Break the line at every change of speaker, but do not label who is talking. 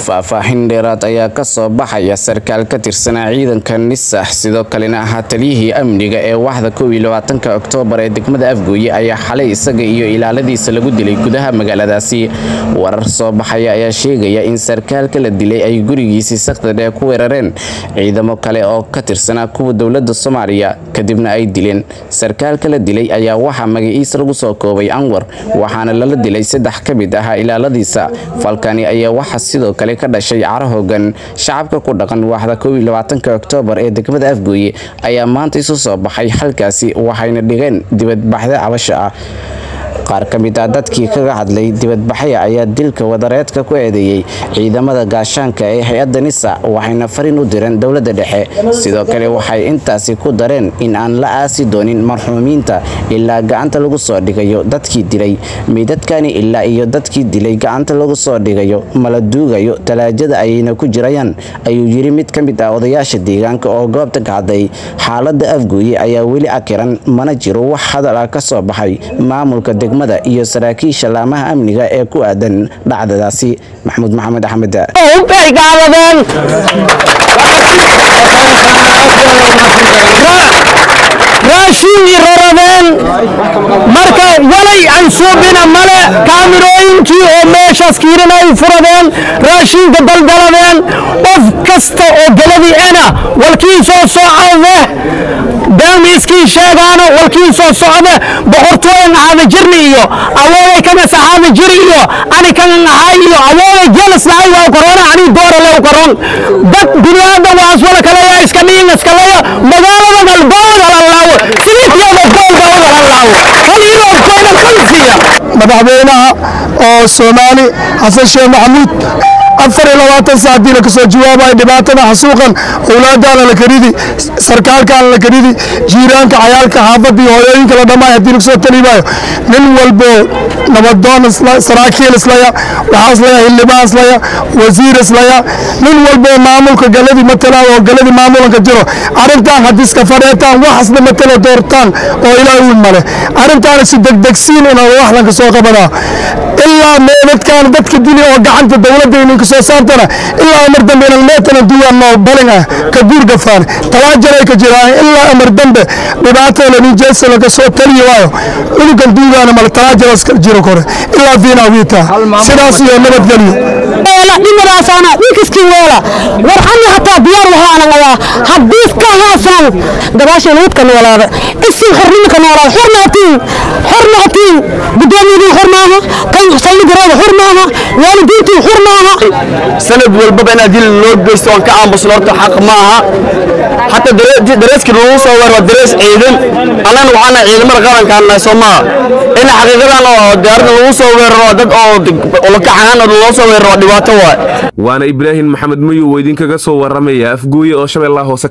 faahfaahin dheeraad ayaa ka soo baxaya sarkaal ka tirsanaa ciidanka NISA sidoo kalena ahaa taliyihii amniga ee waaxda 21 Oktoobar ee degmada Afgooye ayaa xalay isaga iyo ilaaladiisa lagu dilay gudaha magaaladaasi. Warar soo baxaya ayaa sheegaya in sarkaalka la dilay ay gurigiisa saqdada ku weerareen ciidamo kale oo ka tirsanaa kuwa dawladda Soomaaliya kadibna ay dileen. Sarkaalka la dilay ayaa waxa magaciisa lagu soo koobay Anwar waxaana la dilay saddex ka mid ah ilaaladiisa. Falkani ayaa waxa sidoo kale ka dhashay cara hoggan shacabka ku dhaqan waaxda 21 Oktoobar ee degmada Afgooye ayaa maanta isu soo baxay halkaasi waxayna dhigeen dibadbaxyo cabasho ah. qaar ka mid ah dadkii kaga hadlay dibadbaxaya ayaa dilka wadareedka ku eedeeyay ciidamada gaashaanka ee hay'adda NISA waxayna fariin u direen dawladda dhexe. Sidoo kale waxay intaasi ku dareen in aan la aasi doonin marxuumiinta ilaa gacanta lagu soo dhigayo dadkii dilay. Meedadkani ilaa iyo dadkii dilay gacanta lagu soo dhigayo mala duugayo talaajada ayna ku jirayaan ayuu yiri mid ka mid ah odayaasha deegaanka oo goobta ka hadlay. Xaaladda Afgooye ayaa weli akiran mana jiro wax hadal ah ka soo baxay maamulka iyo saraakiisha laamaha amniga ee ku aadan dhacdadaasi. Maxamuud Maxamed Axmed
راشين رربان مركا ولي عنصوبنا ملا كاميروين كي وماشاس كيرنا يفردان راشين دلدلدان اوف كستا او بلدي انا والكيسو صعبه داميسكي شاغانا والكيسو صعبه بقرتوين هذا جرنيو اوي كما صحابه جريو اني كان هايو اوي جلس لايو كورونا اني دور لو كورون دد دنياده واس ولا كلا اسكمين اسكلا مغالبه البول الله
madaxweynaha oo Soomaali Xasan Sheekh Maxamuud 24 saacadii ka soo jawaabay dhibaatada xasuuqan awlaadana la karidi sarkaalkan la karidi jiiraanka cayaalka xaafadii hooyooyinka la dhamaay hadii soo talibayo nin walbo nabadoon saraakiil islaya waxaas la xildhibaan islaya wasiir islaya nin walbo maamulka galadi matala oo galadi maamulka jiro arintan hadiska fareetaan waxasna matala doortaan oo ilaahay male arintan si degdegsiin in wax laga soo qabada ilaa meedadkan dadka dili oo gacanta dawladda inay ka soo saartana ilaa amar dambe in meetana duwan noo balinga ka guurgafaan talaajay ka jiraan ilaa amar dambe dhibaatada ni jeesal laga soo taliyo waayo unugan duugaana mal talaajay iska jiro kore ilaa fiina wiita sidaas iyo nabad galiyo
wala dhimadaasana wikiskii wala warxani hataa diyaar wahaana wala hadii ka haasan gabaasha nuudkan wala isin xornimka wala xornaatiin gudoomiyaha xornaaha kan sayid garada xornaaha waalidiintii xornaaha
sanad walba bana dil loo geysto aan ka aamusno horta xaq maaha hatta dareeski loo soo waro darees ciidan anana waxaana ciidamada qaranka Soomaaliya in xaqiiqadan oo diyaarada lagu soo weeraro dad oo la kaxaan oo loo soo weeraro dhibaato waana
Ibrahim Maxamed Mayo oo idinkaga soo waramaya Afgooye oo Shabeellaha Hoose